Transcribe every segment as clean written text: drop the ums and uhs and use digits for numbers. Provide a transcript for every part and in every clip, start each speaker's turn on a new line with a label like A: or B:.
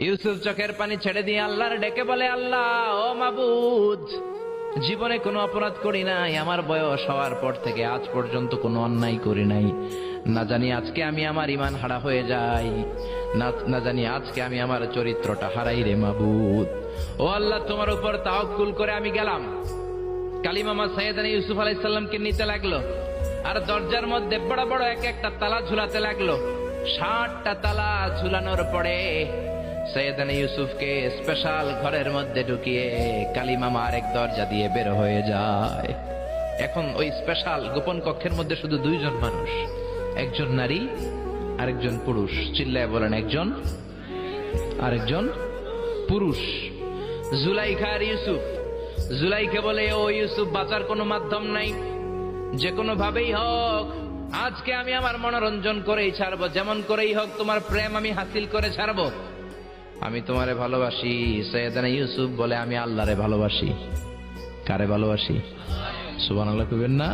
A: ইউসুফ চোখের পানি ছেড়ে দিয়ে আল্লাহর ডেকে বলে, আল্লাহ ও মাবুদ, জীবনে কোনো অপরাধ করি নাই, আমার বয়স হওয়ার পর থেকে আজ পর্যন্ত কোনো অন্যায় করি নাই। না জানি আজকে আমি আমার ঈমান হারা হয়ে যাই, না জানি আজকে আমি আমার চরিত্রটা হারাই রে মাবুদ। ও আল্লাহ, তোমার উপর তাওয়াক্কুল করে আমি গেলাম। কালিমামা সাইয়েদনা ইউসুফ আলাইহিস সালামকে নিতে লাগলো, আর দরজার মধ্যে বড় বড় এক একটা তালা ঝুলাতে লাগলো। 60টা তালা ঝুলানোর পরে সাইয়েদনা ইউসুফকে স্পেশাল ঘরের মধ্যে ঢুকিয়ে কালিমামা আরেক দরজা দিয়ে বের হয়ে যায়। এখন ওই স্পেশাল গোপন কক্ষের মধ্যে শুধু দুইজন মানুষ, একজন নারী আরেকজন পুরুষ। চিল্লায় বলেন, একজন আরেকজন পুরুষ। জুলাইখা আর ইউসুফ। জুলাইখা বলে, ও ইউসুফ, বাঁচার কোনো মাধ্যম নাই, যে কোনো ভাবেই হোক আজকে আমি আমার মনোরঞ্জন করেই ছাড়বো, যেমন করেই হোক তোমার প্রেম আমি হাসিল করে ছাড়বো। আমি তোমারে ভালোবাসি। সাইয়েদনা ইউসুফ বলে, আমি আল্লাহরে ভালোবাসি। কারে ভালোবাসি? সুবহানাল্লাহ কইবেন না?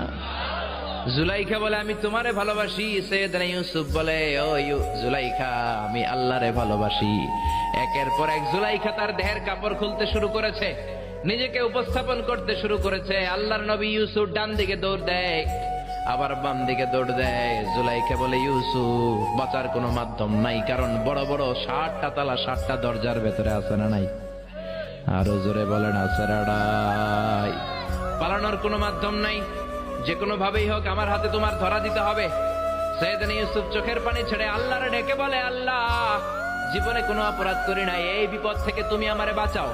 A: জুলাইখা বলে, আমি তোমারে ভালোবাসি। সাইয়েদনা ইউসুফ বলে, ও জুলাইখা, আমি আল্লাহরে ভালোবাসি। একের পর এক জুলাইখা তার দেহের কাপড় খুলতে শুরু করেছে, নিজেকে উপস্থাপন করতে শুরু করেছে। আল্লাহর নবী ইউসুফ ডান দিকে দৌড় দেয়, আবার বাম দিকে দৌড় দেয়। জুলাইখা বলে, ইউসুফ, বাঁচার কোনো মাধ্যম নাই, কারণ বড় বড় 60টা তালা 60টা দরজার ভেতরে আছে না নাই? আরো জোরে বলেন, আছে রাড়াই। পালানোর কোনো মাধ্যম নাই, যে কোনো ভাবেই হোক আমার হাতে তোমার ধরা দিতে হবে। সাইয়েদনা ইউসুফ চোখের পানি ছেড়ে আল্লাহর ডেকে বলে, আল্লাহ, জীবনে কোনো অপরাধ করি নাই, এই বিপদ থেকে তুমি আমারে বাঁচাও।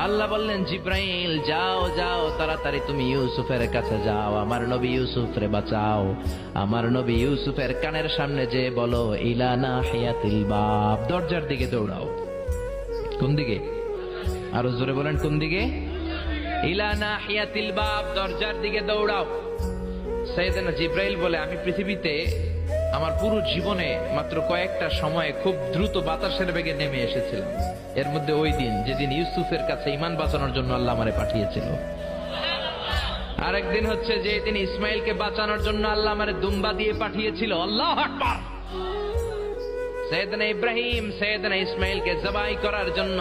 A: আল্লাহ বললেন, জিব্রাইল, যাও যাও, তাড়াতাড়ি তুমি ইউসুফের কাছে যাও, আমার নবী ইউসুফরে বাঁচাও। আমার নবী ইউসুফের কানের সামনে যে বলো, ইলা নাহিয়াতিল বাব, দরজার দিকে দৌড়াও। কোন দিকে? আরো জোরে বলেন, কোন দিকে? ইলা নাহিয়াতিল বাব, দরজার দিকে দৌড়াও। সাইয়েদনা জিব্রাইল বলে, আমি পৃথিবীতে আমার পুরো জীবনে মাত্র কয়েকটা সময়ে খুব দ্রুত বাতাসের বেগে নেমে এসেছিলাম। এর মধ্যে ওই দিন যেদিন ইউসুফের কাছে ঈমান বাঁচানোর জন্য আল্লাহ আমারে পাঠিয়েছিল। আরেকদিন হচ্ছে যে দিন ইসমাইলকে বাঁচানোর জন্য আল্লাহ আমারে দুম্বা দিয়ে পাঠিয়েছিল। আল্লাহু আকবার। সাইয়েদনা ইব্রাহিম সাইয়েদনা ইসমাইলকে জবাই করার জন্য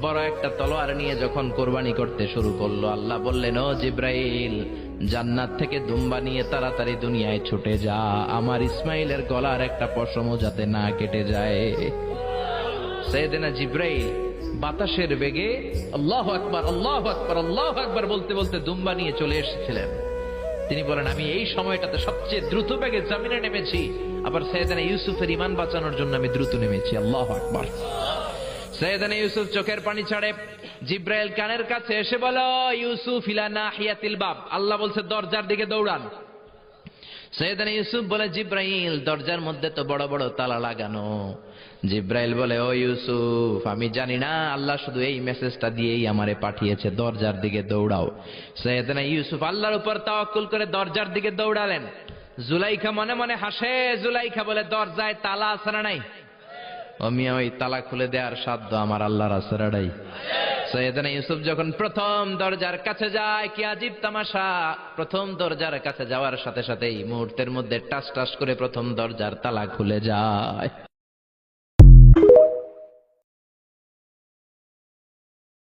A: বড় একটা তলোয়ার নিয়ে যখন কোরবানি করতে শুরু করলো, আল্লাহ বললেন, ও জিব্রাইল, জান্নাত থেকে দুম্বা নিয়ে তাড়াতাড়ি দুনিয়ায় ছুটে যা, আমার ইসমাইলের গলার একটা পশমও যাতে না কেটে যায়। সাইয়েদনা জিব্রাইল বাতাসের বেগে আল্লাহু আকবার আল্লাহু আকবার আল্লাহু আকবার বলতে বলতে দুম্বা নিয়ে চলে এসেছিলেন। তিনি বলেন, আমি এই সময়টাতে সবচেয়ে দ্রুত বেগে জমিনে নেমেছি, আবার সাইয়েদনা ইউসুফের ঈমান বাঁচানোর জন্য আমি দ্রুত নেমেছি। আল্লাহু আকবার। সাইয়েদনা ইউসুফ চোখের পানি ছাড়ে, জিব্রাইল কানের কাছে এসে বলো, ইউসুফ ইলা নাহিয়াতিল বাব, আল্লাহ বলছে দরজার দিকে দৌড়ান। সাইয়েদনা ইউসুফ বলে, জিব্রাইল, দরজার মধ্যে তো বড় বড় তালা লাগানো। জিব্রাইল বলে, ও ইউসুফ, আমি জানি না, আল্লাহ শুধু এই মেসেজটা দিয়েই আমারে পাঠিয়েছে, দরজার দিকে দৌড়াও। সাইয়েদনা ইউসুফ আল্লাহর উপর তাওয়াক্কুল করে দরজার দিকে দৌড়ালেন। জুলাইখা মনে মনে হাসে। জুলাইখা বলে, দরজায় তালা আছে না নাই? আমি ওই তালা খুলে দেওয়ার সাধ্য আমার আল্লাহর আছে না নাই? সাইয়েদনা ইউসুফ যখন প্রথম দরজার কাছে যায়, কি আজীব তামাশা, প্রথম দরজার কাছে যাওয়ার সাথে সাথেই মুহূর্তের মধ্যে টাস টাস করে প্রথম দরজার তালা খুলে যায়।